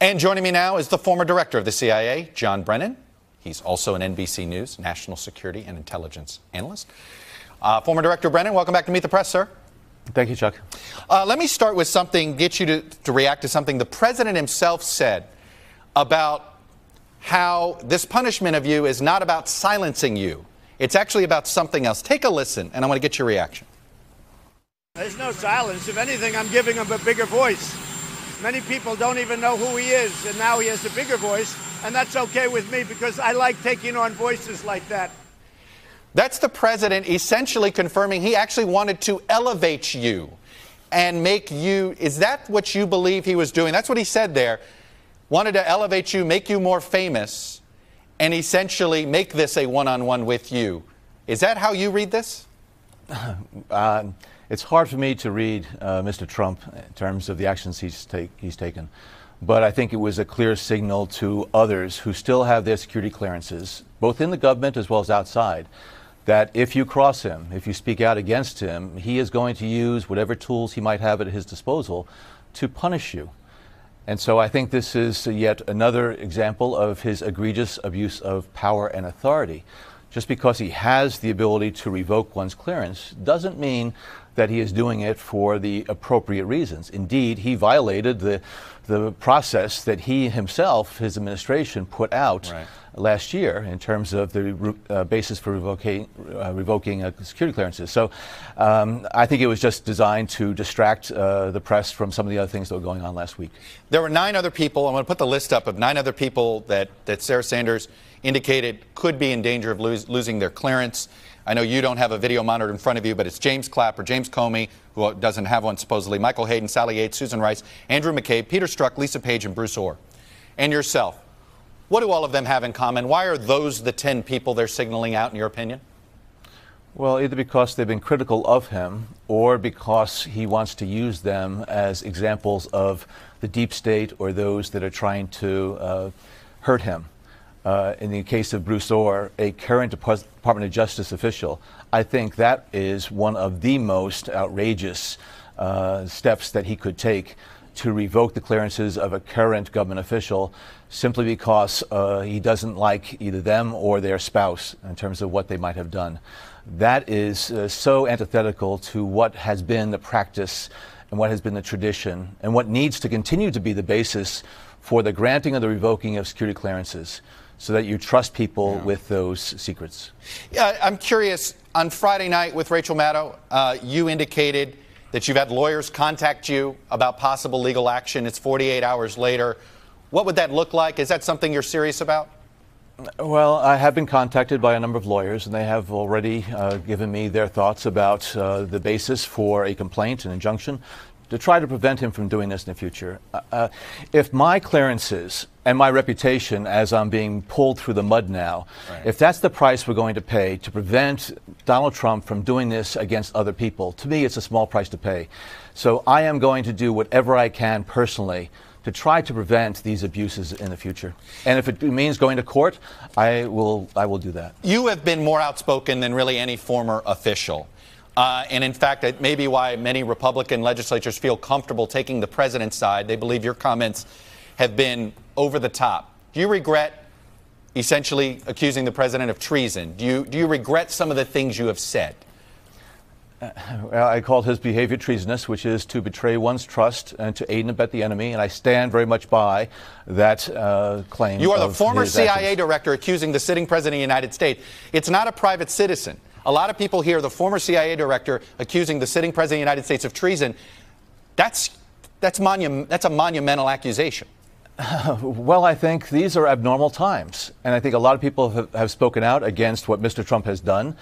And joining me now is the former director of the CIA, John Brennan. He's also an NBC News national security and intelligence analyst. Former Director Brennan, welcome back to Meet the Press, sir. Thank you, Chuck. Let me start with something, get you to react to something the president himself said about how this punishment of you is not about silencing you. It's actually about something else. Take a listen, and I want to get your reaction. There's no silence. If anything, I'm giving him a bigger voice. Many people don't even know who he is, and now he has a bigger voice, and that's okay with me because I like taking on voices like that. That's the president essentially confirming he actually wanted to elevate you and make you, is that what you believe he was doing? That's what he said there. Wanted to elevate you, make you more famous, and essentially make this a one-on-one with you. Is that how you read this? It's hard for me to read Mr. Trump in terms of the actions he's taken. But I think it was a clear signal to others who still have their security clearances, both in the government as well as outside, that if you cross him, if you speak out against him, he is going to use whatever tools he might have at his disposal to punish you. And so I think this is yet another example of his egregious abuse of power and authority. Just because he has the ability to revoke one's clearance doesn't mean that he is doing it for the appropriate reasons. Indeed, he violated the process that he himself, his administration, put out last year in terms of the basis for revoking security clearances. So I think it was just designed to distract the press from some of the other things that were going on last week. There were 9 other people. I'm going to put the list up of 9 other people that Sarah Sanders indicated could be in danger of losing their clearance. I know you don't have a video monitor in front of you, but it's James Clapper, James Comey, who doesn't have one supposedly, Michael Hayden, Sally Yates, Susan Rice, Andrew McCabe, Peter Strzok, Lisa Page, and Bruce Orr. And yourself. What do all of them have in common? Why are those the 10 people they're signaling out, in your opinion? Well, either because they've been critical of him or because he wants to use them as examples of the deep state or those that are trying to hurt him. In the case of Bruce Orr, a current Department of Justice official, I think that is one of the most outrageous steps that he could take, to revoke the clearances of a current government official simply because he doesn't like either them or their spouse in terms of what they might have done. That is so antithetical to what has been the practice and what has been the tradition and what needs to continue to be the basis for the granting or the revoking of security clearances, so that you trust people with those secrets. Yeah, I'm curious, on Friday night with Rachel Maddow, you indicated that you've had lawyers contact you about possible legal action. It's 48 hours later. What would that look like? Is that something you're serious about? Well, I have been contacted by a number of lawyers, and they have already given me their thoughts about the basis for a complaint, an injunction, to try to prevent him from doing this in the future. If my clearances and my reputation, as I'm being pulled through the mud now, if that's the price we're going to pay to prevent Donald Trump from doing this against other people, to me it's a small price to pay. So I am going to do whatever I can personally to try to prevent these abuses in the future. And if it means going to court, I will do that. You have been more outspoken than really any former official. And in fact, it may be why many Republican legislatures feel comfortable taking the president's side. They believe your comments have been over the top. Do you regret essentially accusing the president of treason? Do you regret some of the things you have said? Well, I called his behavior treasonous, which is to betray one's trust and to aid and abet the enemy, and I stand very much by that claim. You are the former CIA director accusing the sitting president of the United States. It's not a private citizen. A lot of people hear the former CIA director accusing the sitting president of the United States of treason. That's a monumental accusation. Well, I think these are abnormal times, and I think a lot of people have spoken out against what Mr. Trump has done.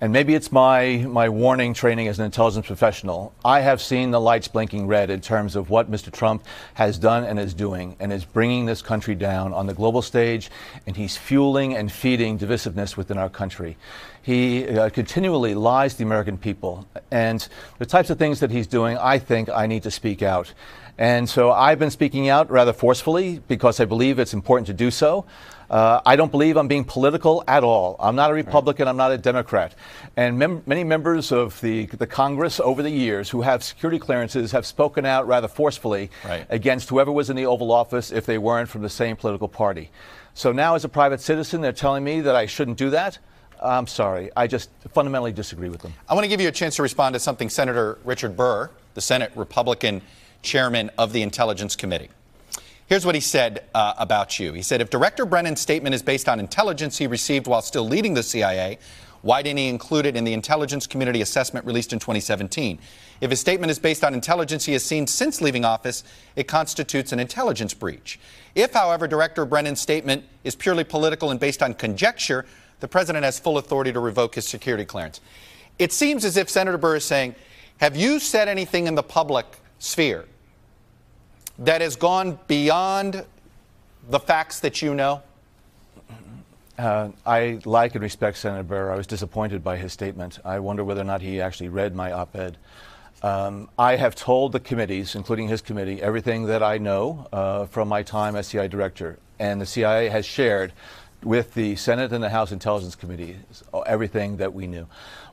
And maybe it's my warning training as an intelligence professional. I have seen the lights blinking red in terms of what Mr. Trump has done and is doing, and is bringing this country down on the global stage, and he's fueling and feeding divisiveness within our country. He continually lies to the American people, and the types of things that he's doing, I think I need to speak out. And so I've been speaking out rather forcefully because I believe it's important to do so. I don't believe I'm being political at all. I'm not a Republican. I'm not a Democrat. And many members of the Congress over the years who have security clearances have spoken out rather forcefully against whoever was in the Oval Office if they weren't from the same political party. So now as a private citizen, they're telling me that I shouldn't do that. I'm sorry. I just fundamentally disagree with them. I want to give you a chance to respond to something Senator Richard Burr, the Senate Republican chairman of the Intelligence Committee. Here's what he said about you. He said, if Director Brennan's statement is based on intelligence he received while still leading the CIA, why didn't he include it in the intelligence community assessment released in 2017? If his statement is based on intelligence he has seen since leaving office, it constitutes an intelligence breach. If, however, Director Brennan's statement is purely political and based on conjecture, the president has full authority to revoke his security clearance. It seems as if Senator Burr is saying, have you said anything in the public sphere that has gone beyond the facts that you know? I like and respect Senator Burr. I was disappointed by his statement. I wonder whether or not he actually read my op-ed. I have told the committees, including his committee, everything that I know from my time as CIA director. And the CIA has shared with the Senate and the House Intelligence Committee everything that we knew.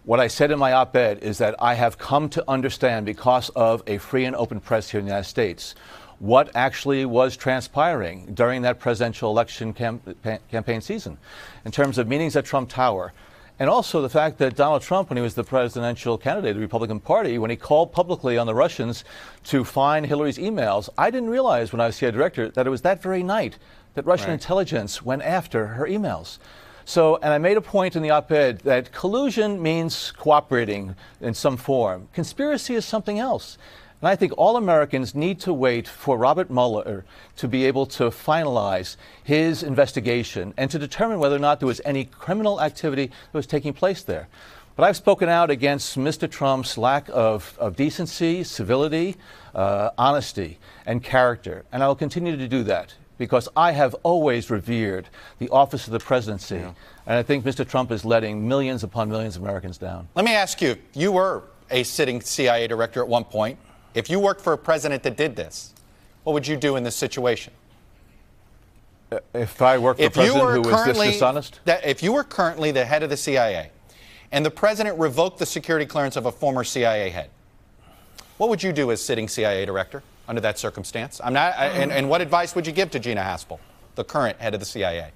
What I said in my op-ed is that I have come to understand, because of a free and open press here in the United States, what actually was transpiring during that presidential election campaign season in terms of meetings at Trump Tower. And also the fact that Donald Trump, when he was the presidential candidate of the Republican Party, when he called publicly on the Russians to find Hillary's emails, I didn't realize when I was CIA director that it was that very night that Russian intelligence went after her emails. So, and I made a point in the op-ed that collusion means cooperating in some form. Conspiracy is something else. And I think all Americans need to wait for Robert Mueller to be able to finalize his investigation and to determine whether or not there was any criminal activity that was taking place there. But I've spoken out against Mr. Trump's lack of decency, civility, honesty, and character. And I will continue to do that because I have always revered the office of the presidency. And I think Mr. Trump is letting millions upon millions of Americans down. Let me ask you, you were a sitting CIA director at one point. If you worked for a president that did this, what would you do in this situation? If I worked for a president who was this dishonest? If you were currently the head of the CIA and the president revoked the security clearance of a former CIA head, what would you do as sitting CIA director under that circumstance? And what advice would you give to Gina Haspel, the current head of the CIA?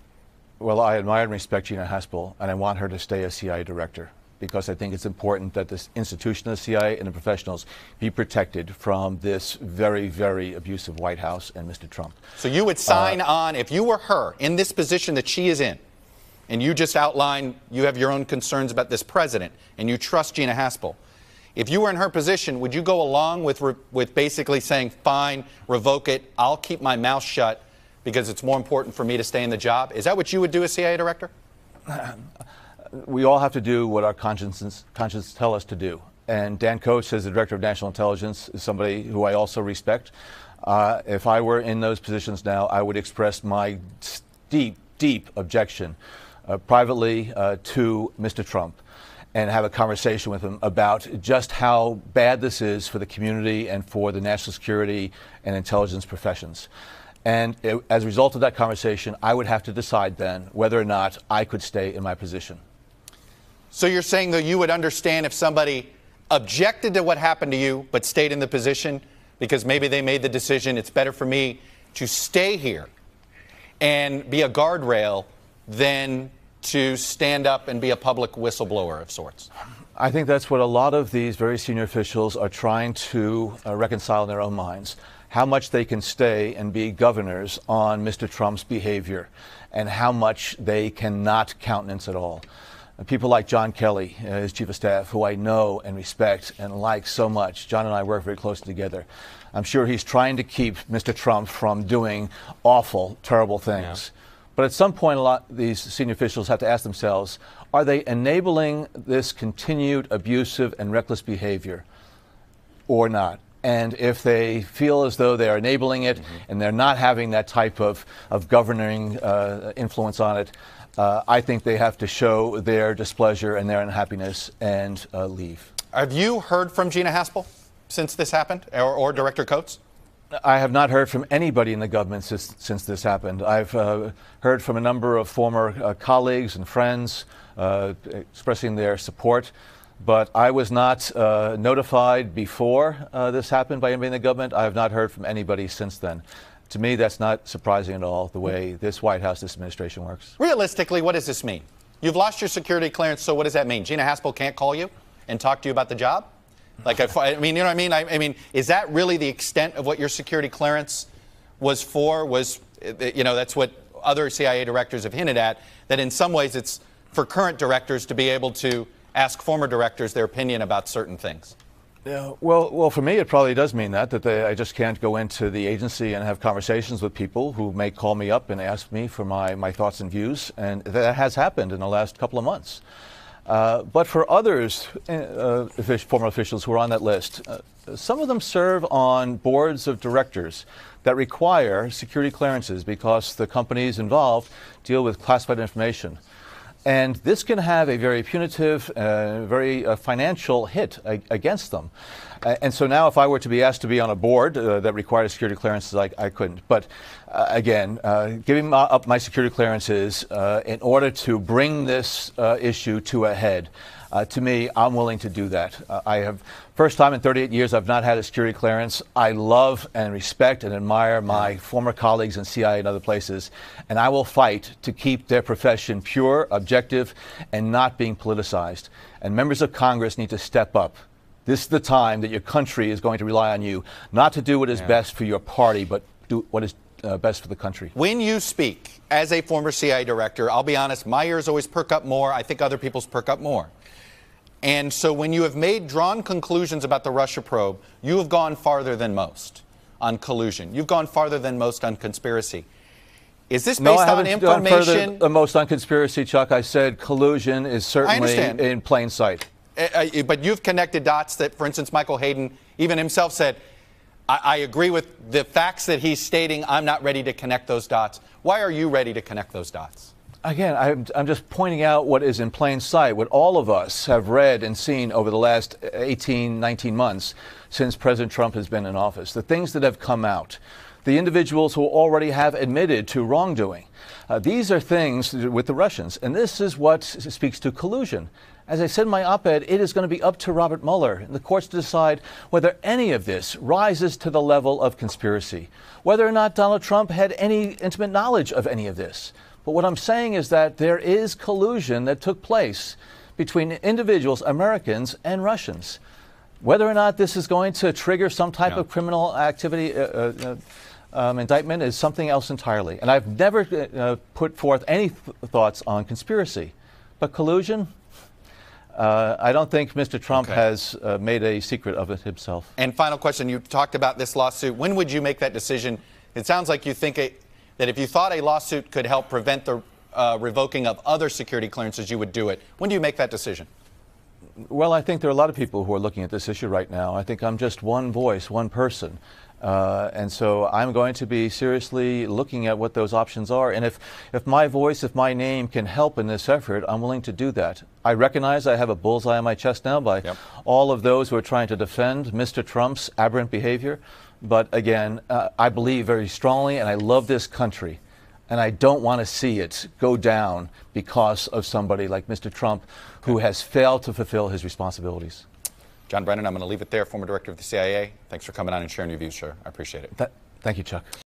Well, I admire and respect Gina Haspel, and I want her to stay a CIA director, because I think it's important that this institution of the CIA and the professionals be protected from this very, very abusive White House and Mr. Trump. So you would sign on, if you were her, in this position that she is in, and you just outlined you have your own concerns about this president, and you trust Gina Haspel. If you were in her position, would you go along with basically saying, fine, revoke it, I'll keep my mouth shut because it's more important for me to stay in the job? Is that what you would do as CIA director? We all have to do what our conscience tell us to do. And Dan Coats, as the Director of National Intelligence, is somebody who I also respect. If I were in those positions now, I would express my deep, deep objection privately to Mr. Trump and have a conversation with him about just how bad this is for the community and for the national security and intelligence professions. And as a result of that conversation, I would have to decide then whether or not I could stay in my position. So you're saying that you would understand if somebody objected to what happened to you but stayed in the position because maybe they made the decision it's better for me to stay here and be a guardrail than to stand up and be a public whistleblower of sorts? I think that's what a lot of these very senior officials are trying to reconcile in their own minds. How much they can stay and be governors on Mr. Trump's behavior and how much they cannot countenance at all. People like John Kelly, his chief of staff, who I know and respect and like so much. John and I work very closely together. I'm sure he's trying to keep Mr. Trump from doing awful, terrible things. Yeah. But at some point, a lot of these senior officials have to ask themselves, are they enabling this continued abusive and reckless behavior or not? And if they feel as though they're enabling it and they're not having that type of governing influence on it, I think they have to show their displeasure and their unhappiness and leave. Have you heard from Gina Haspel since this happened, or Director Coats? I have not heard from anybody in the government since this happened. I've heard from a number of former colleagues and friends expressing their support, but I was not notified before this happened by anybody in the government. I have not heard from anybody since then. To me, that's not surprising at all, the way this White House, this administration works. Realistically, what does this mean? You've lost your security clearance, so what does that mean? Gina Haspel can't call you and talk to you about the job? Like, I mean, you know what I mean? I mean, is that really the extent of what your security clearance was for? Was, you know, that's what other CIA directors have hinted at, that in some ways it's for current directors to be able to ask former directors their opinion about certain things. Yeah, well, for me, it probably does mean that I just can't go into the agency and have conversations with people who may call me up and ask me for my thoughts and views, and that has happened in the last couple of months. But for others, former officials who are on that list, some of them serve on boards of directors that require security clearances because the companies involved deal with classified information. And this can have a very punitive, very financial hit against them. And so now if I were to be asked to be on a board that required security clearances, I couldn't. But again, giving up my security clearances in order to bring this issue to a head, to me, I'm willing to do that. First time in 38 years, I've not had a security clearance. I love and respect and admire my former colleagues in CIA and other places, and I will fight to keep their profession pure, objective, and not being politicized. And members of Congress need to step up. This is the time that your country is going to rely on you, not to do what is best for your party, but do what is best for the country. When you speak as a former CIA director, I'll be honest, my ears always perk up more. I think other people's perk up more. And so when you have drawn conclusions about the Russia probe, you have gone farther than most on collusion. You've gone farther than most on conspiracy. Is this based on information? Gone further than most on conspiracy, Chuck. I said collusion is certainly in plain sight. But you've connected dots that, for instance, Michael Hayden, even himself said, I agree with the facts that he's stating. I'm not ready to connect those dots. Why are you ready to connect those dots? Again, I'm just pointing out what is in plain sight, what all of us have read and seen over the last 18, 19 months since President Trump has been in office. The things that have come out, the individuals who already have admitted to wrongdoing. These are things with the Russians, and this is what speaks to collusion. As I said in my op-ed, it is going to be up to Robert Mueller and the courts to decide whether any of this rises to the level of conspiracy, whether or not Donald Trump had any intimate knowledge of any of this. But what I'm saying is that there is collusion that took place between individuals, Americans and Russians. Whether or not this is going to trigger some type of criminal activity indictment is something else entirely. And I've never put forth any thoughts on conspiracy. But collusion, I don't think Mr. Trump has made a secret of it himself. And final question, you talked about this lawsuit. When would you make that decision? It sounds like you think that if you thought a lawsuit could help prevent the revoking of other security clearances, you would do it. When do you make that decision? Well, I think there are a lot of people who are looking at this issue right now. I think I'm just one voice, one person. And so I'm going to be seriously looking at what those options are. And if my voice, if my name can help in this effort, I'm willing to do that. I recognize I have a bullseye on my chest now by all of those who are trying to defend Mr. Trump's aberrant behavior. But again, I believe very strongly, and I love this country, and I don't want to see it go down because of somebody like Mr. Trump who has failed to fulfill his responsibilities. John Brennan, I'm going to leave it there, former director of the CIA. Thanks for coming on and sharing your views, sir. I appreciate it. Thank you, Chuck.